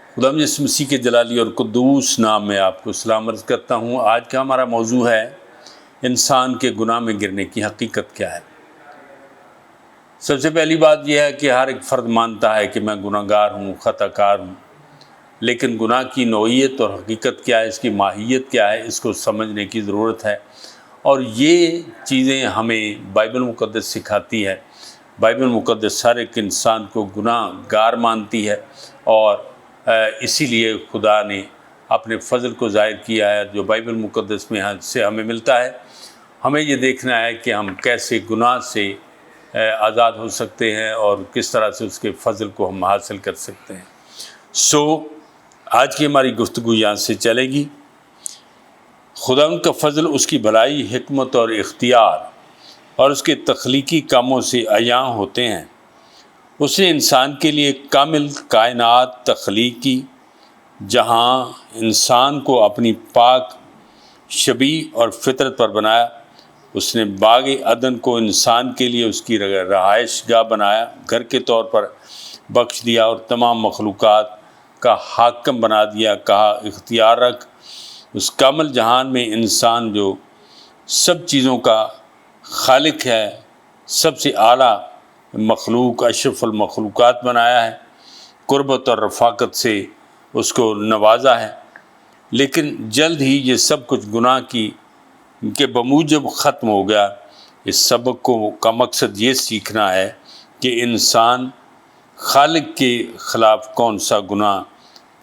خدا یسوع مسیح کے جلالی اور قدوس نام میں آپ کو سلام عرض کرتا ہوں۔ آج کا ہمارا موضوع ہے انسان کے گناہ میں گرنے کی حقیقت کیا ہے۔ سب سے پہلی بات یہ ہے کہ ہر ایک فرد مانتا ہے کہ میں گناہ گار ہوں، خطا کار ہوں، لیکن گناہ کی نوعیت اور حقیقت کیا ہے، اس کی ماہیت کیا ہے، اس کو سمجھنے کی ضرورت ہے۔ اور یہ چیزیں ہمیں بائبل مقدس سکھاتی ہے۔ بائبل مقدس ہر ایک انسان کو گناہ گار مانتی ہے، اور اسی لیے خدا نے اپنے فضل کو ظاہر کیا ہے جو بائبل مقدس میں سے ہمیں ملتا ہے۔ ہمیں یہ دیکھنا ہے کہ ہم کیسے گناہ سے آزاد ہو سکتے ہیں اور کس طرح سے اس کے فضل کو ہم حاصل کر سکتے ہیں۔ آج کی ہماری گفتگو یہاں سے چلے گی۔ خدا ان کا فضل اس کی بھلائی، حکمت اور اختیار اور اس کے تخلیقی کاموں سے عیاں ہوتے ہیں۔ اس نے انسان کے لیے کامل کائنات تخلیق کی، جہاں انسان کو اپنی پاک شبیہ اور فطرت پر بنایا۔ اس نے باغ عدن کو انسان کے لیے اس کی رہائش گاہ بنایا، گھر کے طور پر بخش دیا اور تمام مخلوقات کا حاکم بنا دیا۔ کہا اختیار رکھ اس کامل جہان میں انسان جو سب چیزوں کا خالق ہے، سب سے اعلیٰ مخلوق، اشرف المخلوقات بنایا ہے، قربت اور رفاقت سے اس کو نوازا ہے۔ لیکن جلد ہی یہ سب کچھ گناہ کے بموجب ختم ہو گیا۔ اس سبق کا مقصد یہ سیکھنا ہے کہ انسان خالق کے خلاف کون سا گناہ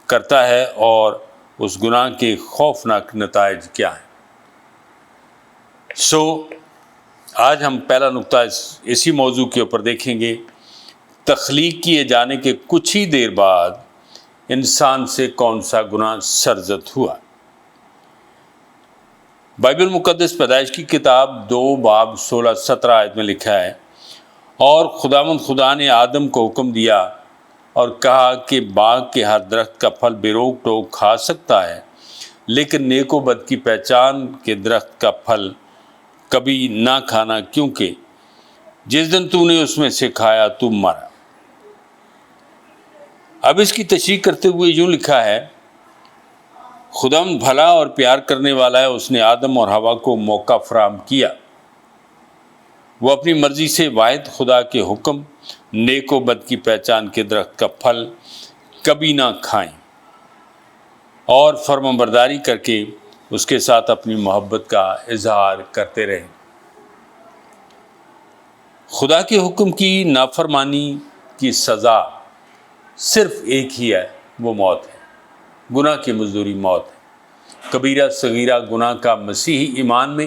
کرتا ہے اور اس گناہ کے خوفناک نتائج کیا ہیں۔ آج ہم پہلا نقطہ اسی موضوع کے اوپر دیکھیں گے۔ تخلیق کیے جانے کے کچھ ہی دیر بعد انسان سے کون سا گناہ سرزد ہوا۔ بائبل مقدس پیدائش کی کتاب 2:16-17 آیت میں لکھا ہے، اور خداوند خدا نے آدم کو حکم دیا اور کہا کہ باغ کے ہر درخت کا پھل بے روک ٹوک کھا سکتا ہے، لیکن نیک و بد کی پہچان کے درخت کا پھل کبھی نہ کھانا، کیونکہ جس دن تو نے اس میں سے کھایا تو مرا۔ اب اس کی تشریح کرتے ہوئے یوں لکھا ہے، خداوند بھلا اور پیار کرنے والا ہے۔ اس نے آدم اور حوا کو موقع فراہم کیا۔ وہ اپنی مرضی سے واحد خدا کے حکم نیک و بد کی پہچان کے درخت کا پھل کبھی نہ کھائیں، اور فرمانبرداری کر کے اس کے ساتھ اپنی محبت کا اظہار کرتے رہیں۔ خدا کے حکم کی نافرمانی کی سزا صرف ایک ہی ہے، وہ موت ہے۔ گناہ کی مزدوری موت ہے۔ کبیرہ صغیرہ گناہ کا مسیحی ایمان میں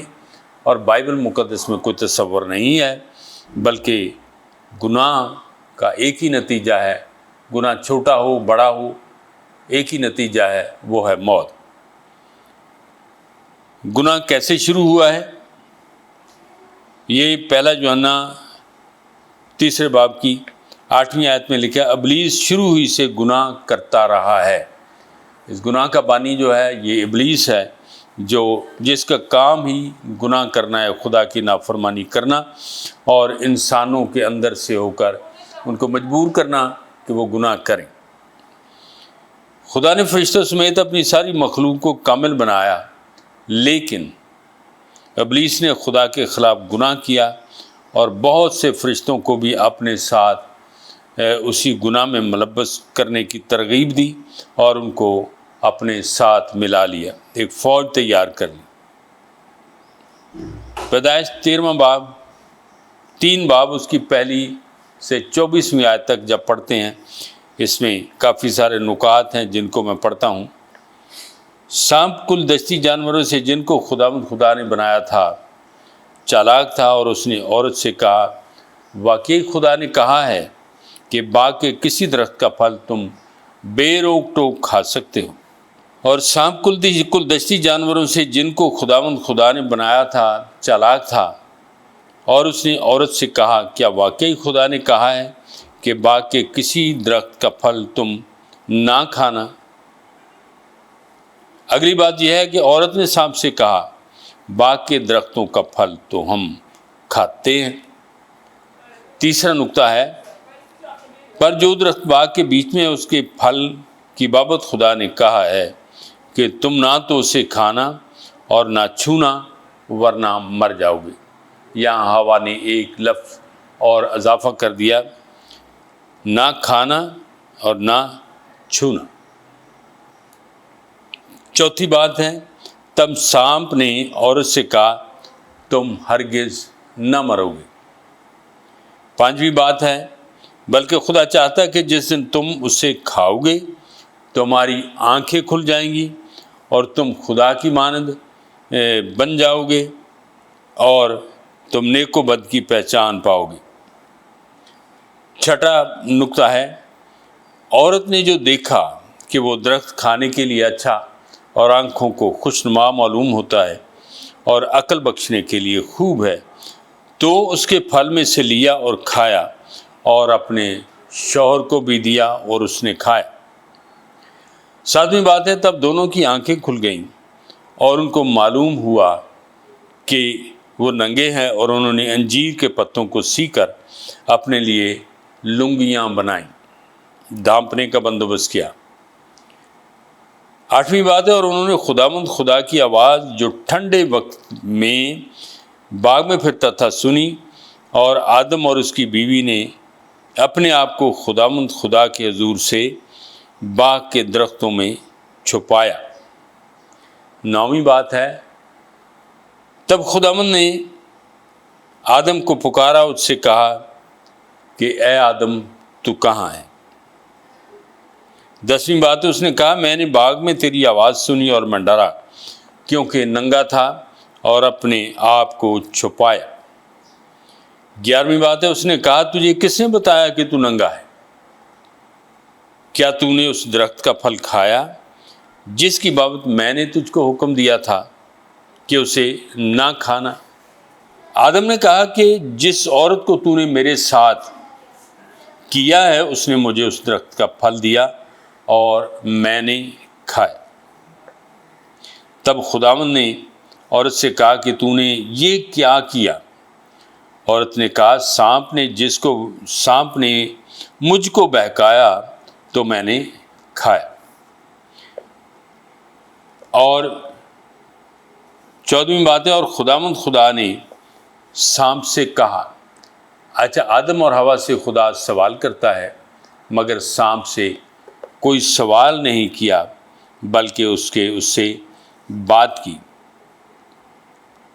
اور بائبل مقدس میں کوئی تصور نہیں ہے، بلکہ گناہ کا ایک ہی نتیجہ ہے۔ گناہ چھوٹا ہو بڑا ہو، ایک ہی نتیجہ ہے، وہ ہے موت۔ گناہ کیسے شروع ہوا ہے؟ یہ پہلا یوحنا 3 باب کی 8ویں آیت میں لکھا ہے، ابلیس شروع ہی سے گناہ کرتا رہا ہے۔ اس گناہ کا بانی جو ہے یہ ابلیس ہے، جس کا کام ہی گناہ کرنا ہے، خدا کی نافرمانی کرنا، اور انسانوں کے اندر سے ہو کر ان کو مجبور کرنا کہ وہ گناہ کریں۔ خدا نے فرشتوں سمیت اپنی ساری مخلوق کو کامل بنایا، لیکن ابلیس نے خدا کے خلاف گناہ کیا اور بہت سے فرشتوں کو بھی اپنے ساتھ اسی گناہ میں ملبس کرنے کی ترغیب دی اور ان کو اپنے ساتھ ملا لیا، ایک فوج تیار کر لی۔ پیدائش 13 باب 3 باب اس کی پہلی سے 24ویں آیت تک جب پڑھتے ہیں، اس میں کافی سارے نکات ہیں جن کو میں پڑھتا ہوں۔ سانپ کل دستی جانوروں سے جن کو خدا نے بنایا تھا چالاک تھا، اور اس نے عورت سے کہا، واقعی خدا نے کہا ہے کہ باغ کے کسی درخت کا پھل تم بے روک ٹوک کھا سکتے ہو۔ اور سانپ کل دستی جانوروں سے جن کو خدا نے بنایا تھا چالاک تھا، اور اس نے عورت سے کہا، کیا واقعی خدا نے کہا ہے کہ باغ کے کسی درخت کا پھل تم نہ کھانا؟ اگلی بات یہ ہے کہ عورت نے سانپ سے کہا، باغ کے درختوں کا پھل تو ہم کھاتے ہیں۔ تیسرا نقطہ ہے، پر جو درخت باغ کے بیچ میں اس کے پھل کی بابت خدا نے کہا ہے کہ تم نہ تو اسے کھانا اور نہ چھونا ورنہ مر جاؤ گے۔ یہاں ہوا نے ایک لفظ اور اضافہ کر دیا، نہ کھانا اور نہ چھونا۔ چوتھی بات ہے، تب سانپ نے عورت سے کہا تم ہرگز نہ مرو گے۔ پانچویں بات ہے، بلکہ خدا چاہتا ہے کہ جس دن تم اسے کھاؤ گے تمہاری آنکھیں کھل جائیں گی اور تم خدا کی مانند بن جاؤ گے اور تم نیک و بد کی پہچان پاؤ گے۔ چھٹا نقطہ ہے، عورت نے جو دیکھا کہ وہ درخت کھانے کے لیے اچھا اور آنکھوں کو خوشنما معلوم ہوتا ہے اور عقل بخشنے کے لیے خوب ہے، تو اس کے پھل میں سے لیا اور کھایا اور اپنے شوہر کو بھی دیا اور اس نے کھایا۔ ساتویں بات ہے، تب دونوں کی آنکھیں کھل گئیں اور ان کو معلوم ہوا کہ وہ ننگے ہیں، اور انہوں نے انجیر کے پتوں کو سی کر اپنے لیے لنگیاں بنائیں، ڈھانپنے کا بندوبست کیا۔ آٹھویں بات ہے، اور انہوں نے خداوند خدا کی آواز جو ٹھنڈے وقت میں باغ میں پھرتا تھا سنی، اور آدم اور اس کی بیوی نے اپنے آپ کو خداوند خدا کے حضور سے باغ کے درختوں میں چھپایا۔ نویں بات ہے، تب خداوند نے آدم کو پکارا، اس سے کہا کہ اے آدم تو کہاں ہے؟ دسویں بات ہے، اس نے کہا میں نے باغ میں تیری آواز سنی اور میں ڈرا کیونکہ ننگا تھا اور اپنے آپ کو چھپایا۔ گیارہویں بات ہے، اس نے کہا تجھے کس نے بتایا کہ تو ننگا ہے؟ کیا تو نے اس درخت کا پھل کھایا جس کی بابت میں نے تجھ کو حکم دیا تھا کہ اسے نہ کھانا؟ آدم نے کہا کہ جس عورت کو تو نے میرے ساتھ کیا ہے اس نے مجھے اس درخت کا پھل دیا اور میں نے کھایا۔ تب خداوند نے عورت سے کہا کہ تو نے یہ کیا کیا؟ عورت نے کہا سانپ نے مجھ کو بہکایا تو میں نے کھایا۔ اور 14ویں بات ہے، اور خداوند خدا نے سانپ سے کہا۔ اچھا، آدم اور حوا سے خدا سوال کرتا ہے مگر سانپ سے کوئی سوال نہیں کیا بلکہ اس سے بات کی۔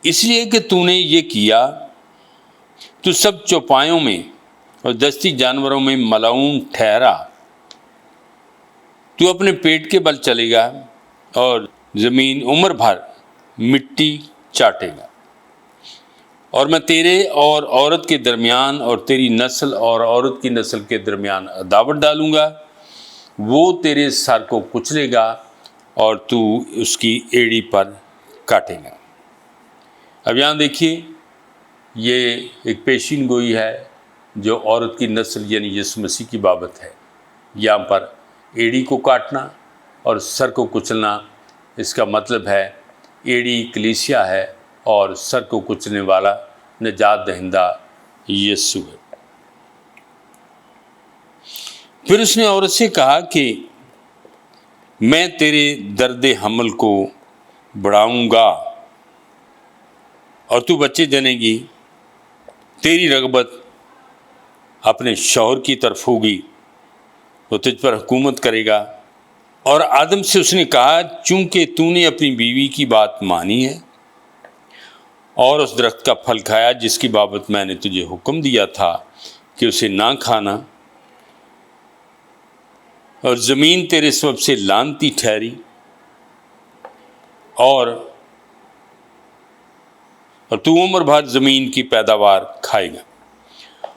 اس لیے کہ تو نے یہ کیا تو سب چوپایوں میں اور دستی جانوروں میں ملعون ٹھہرا۔ تو اپنے پیٹ کے بل چلے گا اور زمین عمر بھر مٹی چاٹے گا، اور میں تیرے اور عورت کے درمیان اور تیری نسل اور عورت کی نسل کے درمیان عداوت ڈالوں گا، وہ تیرے سر کو کچلے گا اور تو اس کی ایڑی پر کاٹے گا۔ اب یہاں دیکھیے، یہ ایک پیشین گوئی ہے جو عورت کی نسل یعنی یسوع مسیح کی بابت ہے۔ یہاں پر ایڑی کو کاٹنا اور سر کو کچلنا، اس کا مطلب ہے ایڑی کلیسیا ہے اور سر کو کچلنے والا نجات دہندہ یسوع ہے۔ پھر اس نے عورت سے کہا کہ میں تیرے درد حمل کو بڑھاؤں گا اور تو بچے جنے گی، تیری رغبت اپنے شوہر کی طرف ہوگی، وہ تجھ پر حکومت کرے گا۔ اور آدم سے اس نے کہا چونکہ تو نے اپنی بیوی کی بات مانی ہے اور اس درخت کا پھل کھایا جس کی بابت میں نے تجھے حکم دیا تھا کہ اسے نہ کھانا، اور زمین تیرے سبب سے لعنتی ٹھہری، اور تو عمر بھر زمین کی پیداوار کھائے گا،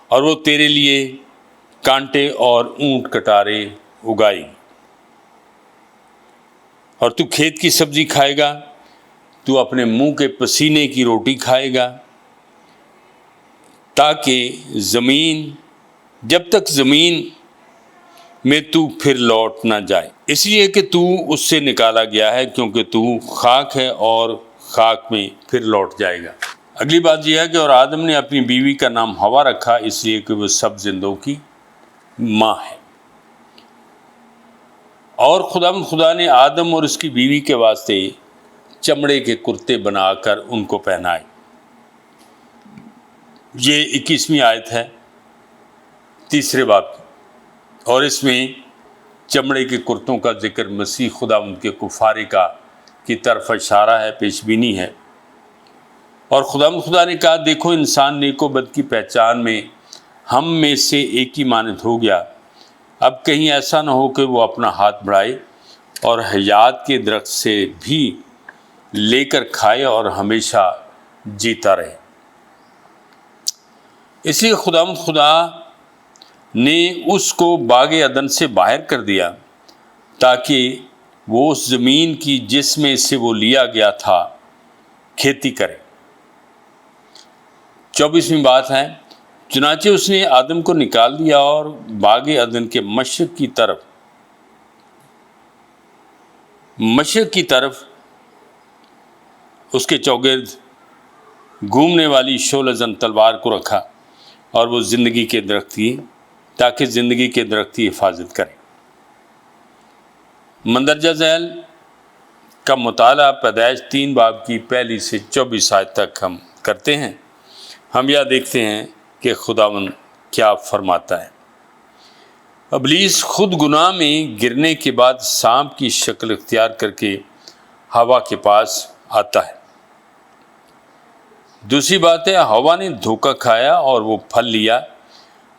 اور وہ تیرے لیے کانٹے اور اونٹ کٹارے اگائے گی، اور تو کھیت کی سبزی کھائے گا، تو اپنے منہ کے پسینے کی روٹی کھائے گا، تاکہ جب تک زمین میں تو پھر لوٹ نہ جائے، اس لیے کہ تو اس سے نکالا گیا ہے، کیونکہ تو خاک ہے اور خاک میں پھر لوٹ جائے گا۔ اگلی بات یہ ہے کہ اور آدم نے اپنی بیوی کا نام ہوا رکھا، اس لیے کہ وہ سب زندوں کی ماں ہے۔ اور خدا نے آدم اور اس کی بیوی کے واسطے چمڑے کے کرتے بنا کر ان کو پہنائے۔ یہ 21ویں آیت ہے 3 باب کی، اور اس میں چمڑے کے کرتوں کا ذکر مسیح خداوند کے کفارے کی طرف اشارہ ہے، پیش بینی ہے۔ اور خدا نے کہا دیکھو انسان نیک و بد کی پہچان میں ہم میں سے ایک ہی مانند ہو گیا، اب کہیں ایسا نہ ہو کہ وہ اپنا ہاتھ بڑھائے اور حیات کے درخت سے بھی لے کر کھائے اور ہمیشہ جیتا رہے۔ اس لیے خدا نے اس کو باغ عدن سے باہر کر دیا تاکہ وہ اس زمین کی جس میں سے وہ لیا گیا تھا کھیتی کرے۔ 24ویں بات ہے، چنانچہ اس نے آدم کو نکال دیا اور باغ عدن کے مشرق کی طرف اس کے چوگرد گھومنے والی شعلہ زن تلوار کو رکھا، اور وہ زندگی کے درخت کی حفاظت کرے۔ مندرجہ ذیل کا مطالعہ پیدائش 3 باب کی 1 سے 24 آیت تک ہم کرتے ہیں۔ ہم یہ دیکھتے ہیں کہ خداوند کیا فرماتا ہے۔ ابلیس خود گناہ میں گرنے کے بعد سانپ کی شکل اختیار کر کے ہوا کے پاس آتا ہے۔ دوسری بات ہے، ہوا نے دھوکہ کھایا اور وہ پھل لیا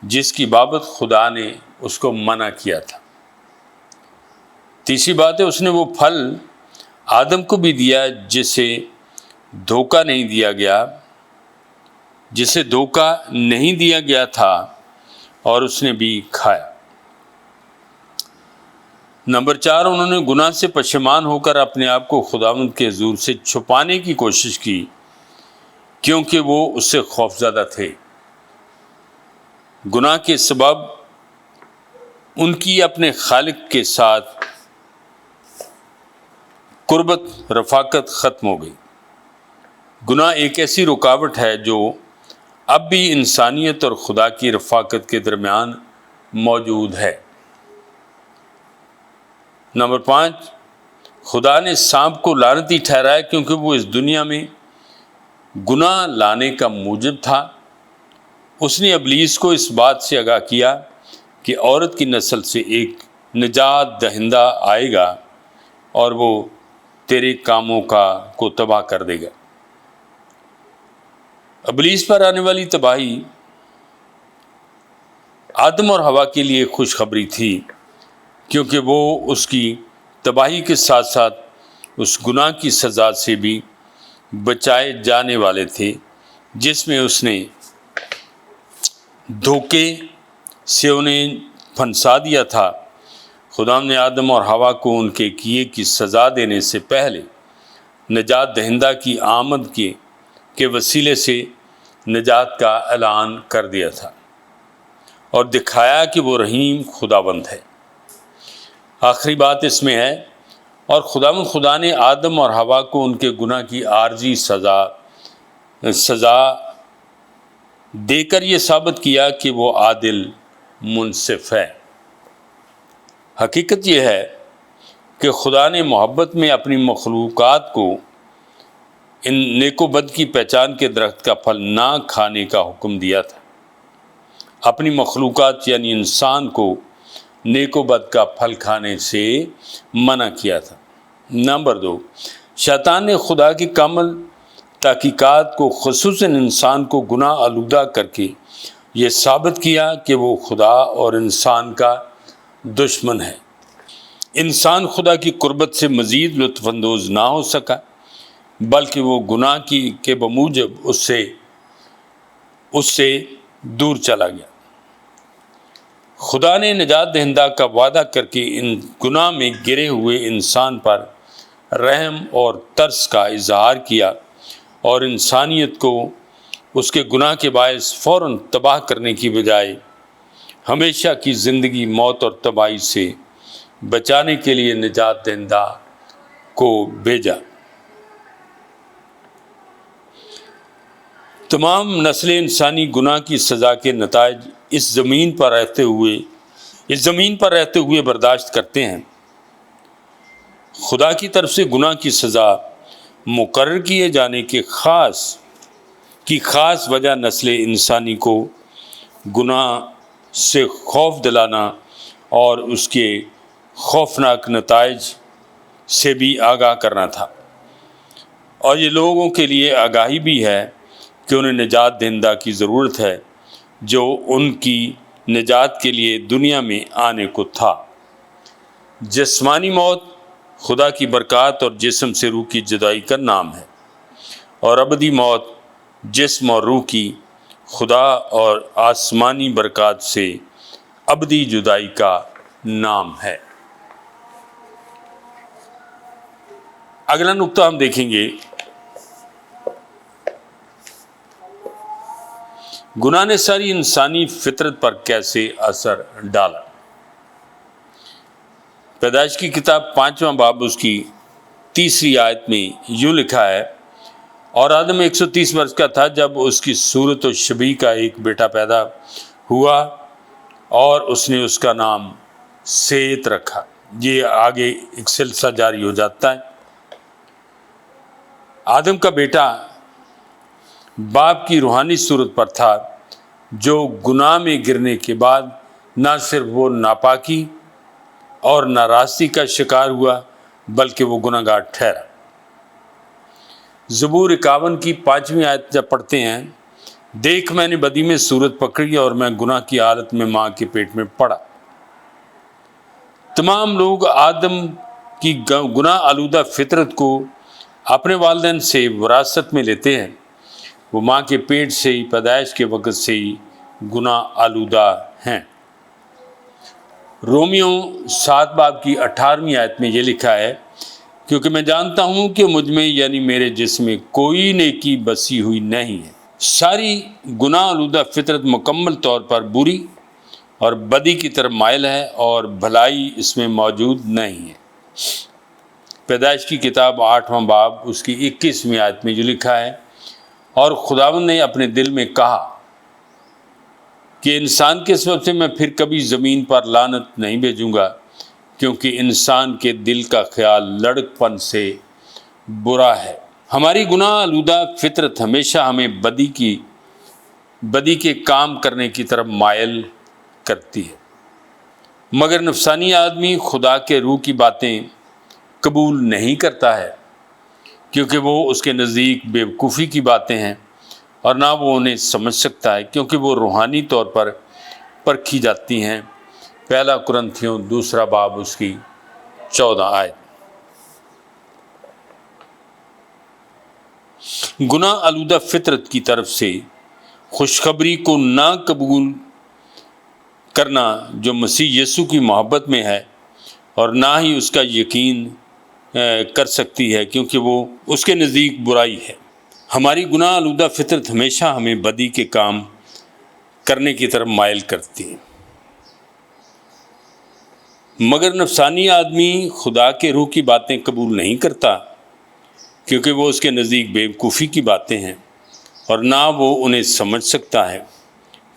جس کی بابت خدا نے اس کو منع کیا تھا۔ تیسری بات ہے، اس نے وہ پھل آدم کو بھی دیا جسے دھوکہ نہیں دیا گیا تھا، اور اس نے بھی کھایا۔ نمبر 4، انہوں نے گناہ سے پشیمان ہو کر اپنے آپ کو خداوند کے حضور سے چھپانے کی کوشش کی، کیونکہ وہ اس سے خوفزدہ تھے۔ گناہ کے سبب ان کی اپنے خالق کے ساتھ قربت رفاقت ختم ہو گئی۔ گناہ ایک ایسی رکاوٹ ہے جو اب بھی انسانیت اور خدا کی رفاقت کے درمیان موجود ہے۔ نمبر 5، خدا نے سانپ کو لعنتی ٹھہرایا کیونکہ وہ اس دنیا میں گناہ لانے کا موجب تھا۔ اس نے ابلیس کو اس بات سے آگاہ کیا کہ عورت کی نسل سے ایک نجات دہندہ آئے گا اور وہ تیرے کاموں کو تباہ کر دے گا۔ ابلیس پر آنے والی تباہی آدم اور حوا کے لیے خوشخبری تھی، کیونکہ وہ اس کی تباہی کے ساتھ ساتھ اس گناہ کی سزا سے بھی بچائے جانے والے تھے جس میں اس نے دھوکے سے انہیں پھنسا دیا تھا۔ خدا نے آدم اور حوا کو ان کے کیے کی سزا دینے سے پہلے نجات دہندہ کی آمد کے وسیلے سے نجات کا اعلان کر دیا تھا اور دکھایا کہ وہ رحیم خداوند ہے۔ آخری بات اس میں ہے، اور خدا نے آدم اور حوا کو ان کے گناہ کی عارضی سزا دے کر یہ ثابت کیا کہ وہ عادل منصف ہے۔ حقیقت یہ ہے کہ خدا نے محبت میں اپنی مخلوقات کو ان نیک و بد کی پہچان کے درخت کا پھل نہ کھانے کا حکم دیا تھا۔ اپنی مخلوقات یعنی انسان کو نیک و بد کا پھل کھانے سے منع کیا تھا۔ نمبر 2، شیطان نے خدا کی کامل تحقیقات کو خصوصاً انسان کو گناہ آلودہ کر کے یہ ثابت کیا کہ وہ خدا اور انسان کا دشمن ہے۔ انسان خدا کی قربت سے مزید لطف اندوز نہ ہو سکا، بلکہ وہ گناہ کے بموجب اس سے دور چلا گیا۔ خدا نے نجات دہندہ کا وعدہ کر کے ان گناہ میں گرے ہوئے انسان پر رحم اور ترس کا اظہار کیا اور انسانیت کو اس کے گناہ کے باعث فوراً تباہ کرنے کی بجائے ہمیشہ کی زندگی، موت اور تباہی سے بچانے کے لیے نجات دہندہ کو بھیجا۔ تمام نسل انسانی گناہ کی سزا کے نتائج اس زمین پر رہتے ہوئے برداشت کرتے ہیں۔ خدا کی طرف سے گناہ کی سزا مقرر کیے جانے کی خاص وجہ نسل انسانی کو گناہ سے خوف دلانا اور اس کے خوفناک نتائج سے بھی آگاہ کرنا تھا، اور یہ لوگوں کے لیے آگاہی بھی ہے کہ انہیں نجات دہندہ کی ضرورت ہے جو ان کی نجات کے لیے دنیا میں آنے کو تھا۔ جسمانی موت خدا کی برکات اور جسم سے روح کی جدائی کا نام ہے، اور ابدی موت جسم اور روح کی خدا اور آسمانی برکات سے ابدی جدائی کا نام ہے۔ اگلا نقطہ ہم دیکھیں گے، گناہ نے ساری انسانی فطرت پر کیسے اثر ڈالا۔ پیدائش کی کتاب 5واں باب اس کی 3 آیت میں یوں لکھا ہے، اور آدم 130 برس کا تھا جب اس کی صورت و شبیہ کا ایک بیٹا پیدا ہوا، اور اس نے اس کا نام سیت رکھا۔ یہ آگے ایک سلسلہ جاری ہو جاتا ہے۔ آدم کا بیٹا باپ کی روحانی صورت پر تھا، جو گناہ میں گرنے کے بعد نہ صرف وہ ناپاکی اور ناراستی کا شکار ہوا بلکہ وہ گناہ گار ٹھہرا۔ زبور 51 کی 5ویں آیت جب پڑھتے ہیں، دیکھ میں نے بدی میں صورت پکڑی اور میں گناہ کی حالت میں ماں کے پیٹ میں پڑا۔ تمام لوگ آدم کی گناہ آلودہ فطرت کو اپنے والدین سے وراثت میں لیتے ہیں۔ وہ ماں کے پیٹ سے ہی، پیدائش کے وقت سے ہی گناہ آلودہ ہیں۔ رومیو 7 باب کی 18ویں آیت میں یہ لکھا ہے، کیونکہ میں جانتا ہوں کہ مجھ میں یعنی میرے جسم میں کوئی نیکی بسی ہوئی نہیں ہے۔ ساری گناہ آلودہ فطرت مکمل طور پر بری اور بدی کی طرف مائل ہے، اور بھلائی اس میں موجود نہیں ہے۔ پیدائش کی کتاب 8واں باب اس کی 21ویں آیت میں جو لکھا ہے، اور خداوند نے اپنے دل میں کہا کہ انسان کے سبب سے میں پھر کبھی زمین پر لعنت نہیں بھیجوں گا، کیونکہ انسان کے دل کا خیال لڑکپن سے برا ہے۔ ہماری گناہ آلودہ فطرت ہمیشہ ہمیں بدی کے کام کرنے کی طرف مائل کرتی ہے، مگر نفسانی آدمی خدا کے روح کی باتیں قبول نہیں کرتا ہے، کیونکہ وہ اس کے نزدیک بے وقوفی کی باتیں ہیں، اور نہ وہ انہیں سمجھ سکتا ہے کیونکہ وہ روحانی طور پر پرکھی جاتی ہیں۔ پہلا کرنتھیوں 2 باب اس کی 14 آیت۔ گناہ آلودہ فطرت کی طرف سے خوشخبری کو نہ قبول کرنا جو مسیح یسوع کی محبت میں ہے، اور نہ ہی اس کا یقین کر سکتی ہے، کیونکہ وہ اس کے نزدیک برائی ہے۔ ہماری گناہ آلودہ فطرت ہمیشہ ہمیں بدی کے کام کرنے کی طرف مائل کرتی ہے، مگر نفسانی آدمی خدا کے روح کی باتیں قبول نہیں کرتا، کیونکہ وہ اس کے نزدیک بے وقوفی کی باتیں ہیں، اور نہ وہ انہیں سمجھ سکتا ہے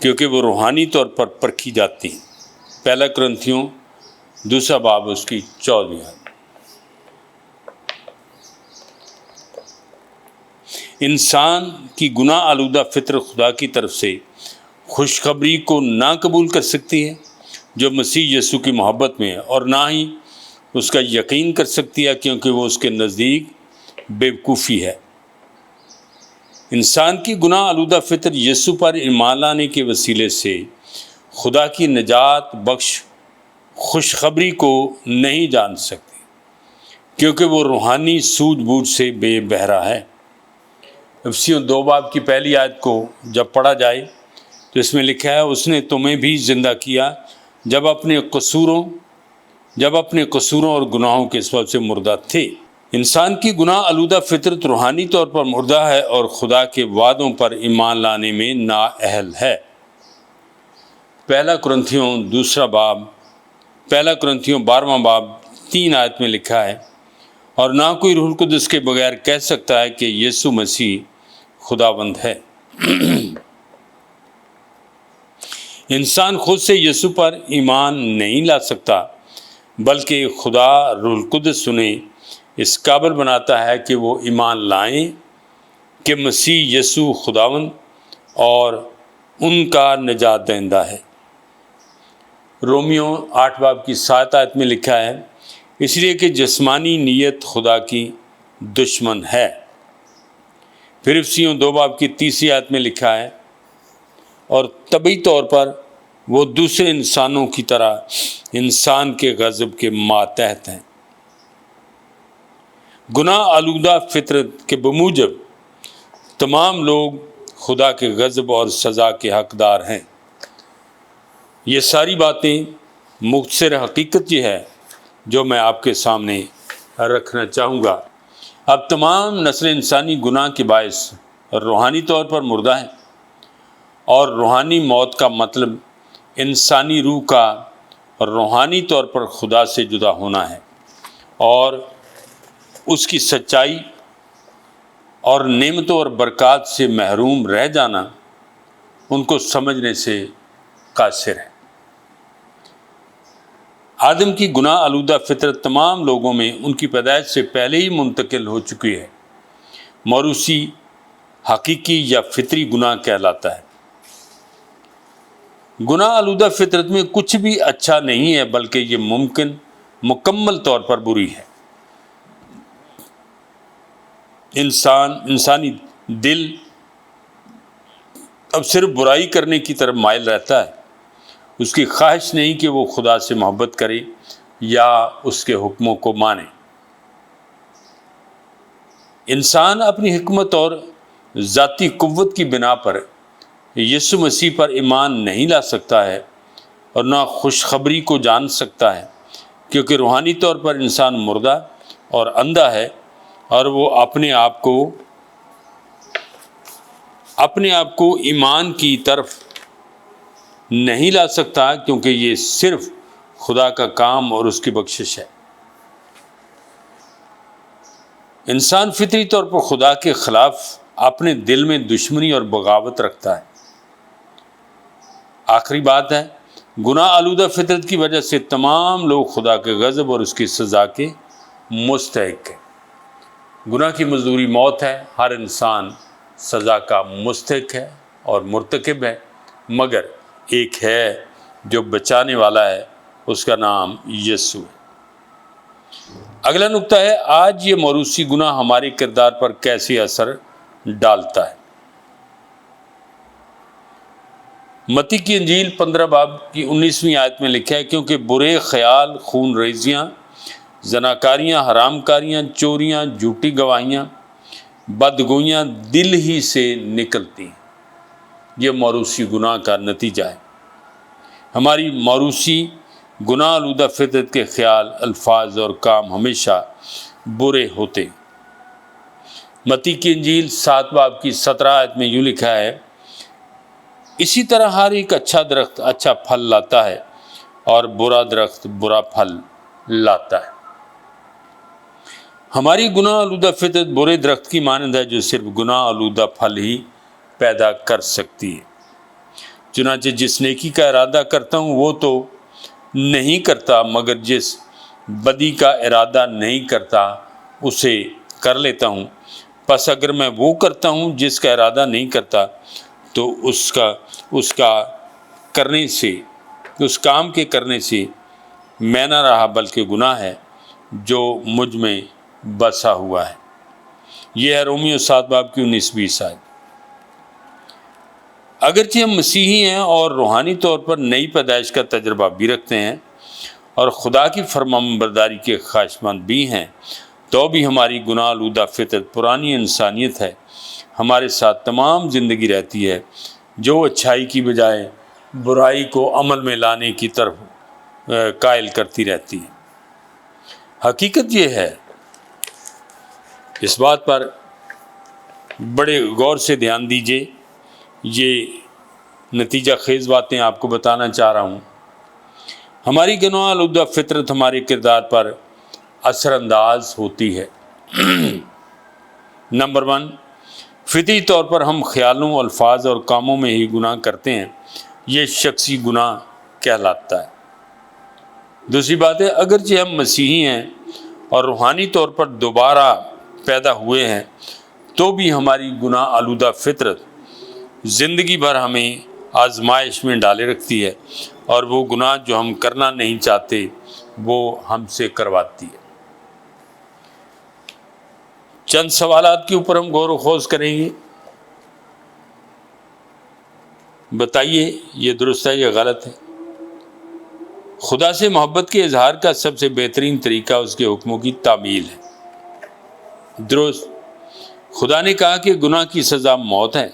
کیونکہ وہ روحانی طور پر پرکھی جاتی ہیں۔ پہلا کرنتھیوں 2 باب اس کی 14 آیت۔ انسان کی گناہ آلودہ فطرت خدا کی طرف سے خوشخبری کو نہ قبول کر سکتی ہے جو مسیح یسوع کی محبت میں ہے، اور نہ ہی اس کا یقین کر سکتی ہے، کیونکہ وہ اس کے نزدیک بے وقوفی ہے۔ انسان کی گناہ آلودہ فطرت یسوع پر ایمان لانے کے وسیلے سے خدا کی نجات بخش خوشخبری کو نہیں جان سکتی، کیونکہ وہ روحانی سوجھ بوجھ سے بے بہرا ہے۔ افسیوں 2 باب کی پہلی آیت کو جب پڑھا جائے تو اس میں لکھا ہے، اس نے تمہیں بھی زندہ کیا جب اپنے قصوروں اور گناہوں کے سبب سے مردہ تھے۔ انسان کی گناہ آلودہ فطرت روحانی طور پر مردہ ہے اور خدا کے وعدوں پر ایمان لانے میں نااہل ہے۔ پہلا کرنتھیوں 12واں باب 3 آیت میں لکھا ہے، اور نہ کوئی روح القدس کے بغیر کہہ سکتا ہے کہ یسوع مسیح خداوند ہے۔ انسان خود سے یسوع پر ایمان نہیں لا سکتا، بلکہ خدا روح القدس انہیں اس قابل بناتا ہے کہ وہ ایمان لائیں کہ مسیح یسوع خداوند اور ان کا نجات دہندہ ہے۔ رومیو 8 باب کی 7 آیت میں لکھا ہے، اس لیے کہ جسمانی نیت خدا کی دشمن ہے۔ پھر افسیوں 2 باب کی 30 آیت میں لکھا ہے، اور طبعی طور پر وہ دوسرے انسانوں کی طرح انسان کے غضب کے ماتحت ہیں۔ گناہ آلودہ فطرت کے بموجب تمام لوگ خدا کے غضب اور سزا کے حقدار ہیں۔ یہ ساری باتیں مختصر حقیقت یہ ہے جو میں آپ کے سامنے رکھنا چاہوں گا۔ اب تمام نسل انسانی گناہ کے باعث روحانی طور پر مردہ ہیں، اور روحانی موت کا مطلب انسانی روح کا روحانی طور پر خدا سے جدا ہونا ہے اور اس کی سچائی اور نعمتوں اور برکات سے محروم رہ جانا ان کو سمجھنے سے قاصر ہے۔ آدم کی گناہ آلودہ فطرت تمام لوگوں میں ان کی پیدائش سے پہلے ہی منتقل ہو چکی ہے۔ موروثی حقیقی یا فطری گناہ کہلاتا ہے۔ گناہ آلودہ فطرت میں کچھ بھی اچھا نہیں ہے، بلکہ یہ مکمل طور پر بری ہے۔ انسانی دل اب صرف برائی کرنے کی طرف مائل رہتا ہے۔ اس کی خواہش نہیں کہ وہ خدا سے محبت کرے یا اس کے حکموں کو مانے۔ انسان اپنی حکمت اور ذاتی قوت کی بنا پر یسوع مسیح پر ایمان نہیں لا سکتا ہے اور نہ خوشخبری کو جان سکتا ہے، کیونکہ روحانی طور پر انسان مردہ اور اندھا ہے، اور وہ اپنے آپ کو ایمان کی طرف نہیں لا سکتا، کیونکہ یہ صرف خدا کا کام اور اس کی بخشش ہے۔ انسان فطری طور پر خدا کے خلاف اپنے دل میں دشمنی اور بغاوت رکھتا ہے۔ آخری بات ہے، گناہ آلودہ فطرت کی وجہ سے تمام لوگ خدا کے غضب اور اس کی سزا کے مستحق ہیں۔ گناہ کی مزدوری موت ہے، ہر انسان سزا کا مستحق ہے اور مرتکب ہے، مگر ایک ہے جو بچانے والا ہے، اس کا نام یسوع ہے۔ اگلا نقطہ ہے، آج یہ موروثی گناہ ہمارے کردار پر کیسے اثر ڈالتا ہے۔ متی کی انجیل 15 باب کی 19ویں آیت میں لکھا ہے، کیونکہ برے خیال، خون ریزیاں، زناکاریاں، حرام کاریاں، چوریاں، جھوٹی گواہیاں، بدگوئیاں دل ہی سے نکلتی ہیں۔ یہ موروثی گناہ کا نتیجہ ہے۔ ہماری موروثی گناہ آلودہ فطرت کے خیال، الفاظ اور کام ہمیشہ برے ہوتے ہیں۔ متی کی انجیل 7 باب کی 17 آیت میں یوں لکھا ہے، اسی طرح ہر ایک اچھا درخت اچھا پھل لاتا ہے اور برا درخت برا پھل لاتا ہے۔ ہماری گناہ آلودہ فطرت برے درخت کی مانند ہے جو صرف گناہ آلودہ پھل ہی پیدا کر سکتی ہے۔ چنانچہ جس نیکی کا ارادہ کرتا ہوں وہ تو نہیں کرتا، مگر جس بدی کا ارادہ نہیں کرتا اسے کر لیتا ہوں۔ پس اگر میں وہ کرتا ہوں جس کا ارادہ نہیں کرتا تو اس کام کے کرنے سے میں نہ رہا، بلکہ گناہ ہے جو مجھ میں بسا ہوا ہے۔ یہ ہے رومیو 7 باب کی 19-20 آیت۔ اگرچہ ہم مسیحی ہیں اور روحانی طور پر نئی پیدائش کا تجربہ بھی رکھتے ہیں اور خدا کی فرمانبرداری کے خواہشمند بھی ہیں، تو بھی ہماری گناہ آلودہ فطرت پرانی انسانیت ہے ہمارے ساتھ تمام زندگی رہتی ہے، جو اچھائی کی بجائے برائی کو عمل میں لانے کی طرف قائل کرتی رہتی ہے۔ حقیقت یہ ہے، اس بات پر بڑے غور سے دھیان دیجیے، یہ نتیجہ خیز باتیں آپ کو بتانا چاہ رہا ہوں۔ ہماری گناہ آلودہ فطرت ہمارے کردار پر اثر انداز ہوتی ہے۔ نمبر 1، فطری طور پر ہم خیالوں، الفاظ اور کاموں میں ہی گناہ کرتے ہیں۔ یہ شخصی گناہ کہلاتا ہے۔ دوسری بات ہے اگرچہ ہم مسیحی ہیں اور روحانی طور پر دوبارہ پیدا ہوئے ہیں تو بھی ہماری گناہ آلودہ فطرت زندگی بھر ہمیں آزمائش میں ڈالے رکھتی ہے اور وہ گناہ جو ہم کرنا نہیں چاہتے وہ ہم سے کرواتی ہے۔ چند سوالات کے اوپر ہم غور و خوض کریں گے، بتائیے یہ درست ہے یا غلط ہے۔ خدا سے محبت کے اظہار کا سب سے بہترین طریقہ اس کے حکموں کی تعمیل ہے۔ درست۔ خدا نے کہا کہ گناہ کی سزا موت ہے۔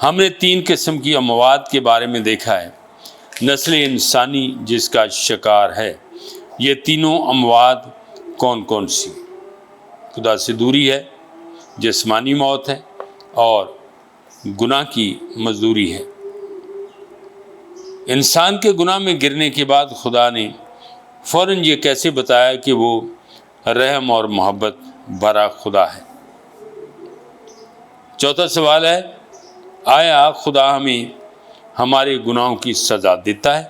ہم نے 3 قسم کی اموات کے بارے میں دیکھا ہے۔ نسل انسانی جس کا شکار ہے، یہ تینوں اموات کون کون سی؟ خدا سے دوری ہے، جسمانی موت ہے اور گناہ کی مزدوری ہے۔ انسان کے گناہ میں گرنے کے بعد خدا نے فوراً یہ کیسے بتایا کہ وہ رحم اور محبت بھرا خدا ہے؟ چوتھا سوال ہے، آیا خدا ہمیں ہمارے گناہوں کی سزا دیتا ہے؟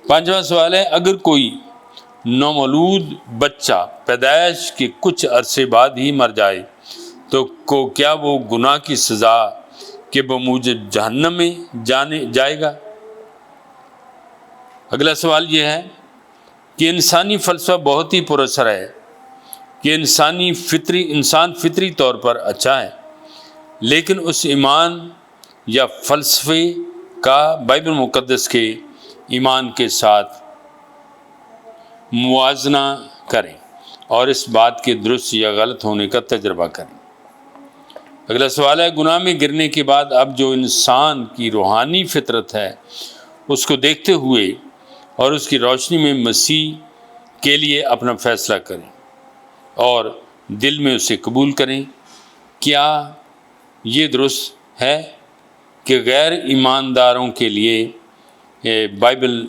پانچواں سوال ہے، اگر کوئی نومولود بچہ پیدائش کے کچھ عرصے بعد ہی مر جائے تو کیا وہ گناہ کی سزا کے بموجب جہنم میں جائے گا؟ اگلا سوال یہ ہے کہ انسانی فلسفہ بہت ہی پر اثر ہے کہ انسان فطری طور پر اچھا ہے، لیکن اس ایمان یا فلسفے کا بائبل مقدس کے ایمان کے ساتھ موازنہ کریں اور اس بات کے درست یا غلط ہونے کا تجربہ کریں۔ اگلا سوال ہے، گناہ میں گرنے کے بعد اب جو انسان کی روحانی فطرت ہے اس کو دیکھتے ہوئے اور اس کی روشنی میں مسیح کے لیے اپنا فیصلہ کریں اور دل میں اسے قبول کریں، کیا یہ درست ہے کہ غیر ایمانداروں کے لیے بائبل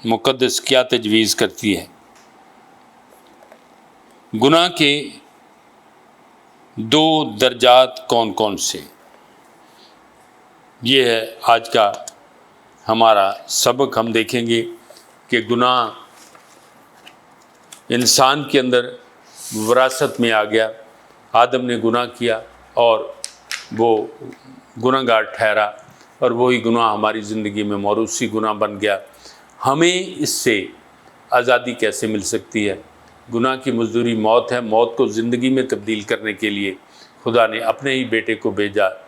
مقدس کیا تجویز کرتی ہے؟ گناہ کے 2 درجات کون کون سے؟ یہ ہے آج کا ہمارا سبق۔ ہم دیکھیں گے کہ گناہ انسان کے اندر وراثت میں آ گیا۔ آدم نے گناہ کیا اور وہ گناہ گار ٹھہرا اور وہی گناہ ہماری زندگی میں موروثی گناہ بن گیا۔ ہمیں اس سے آزادی کیسے مل سکتی ہے؟ گناہ کی مزدوری موت ہے۔ موت کو زندگی میں تبدیل کرنے کے لیے خدا نے اپنے ہی بیٹے کو بھیجا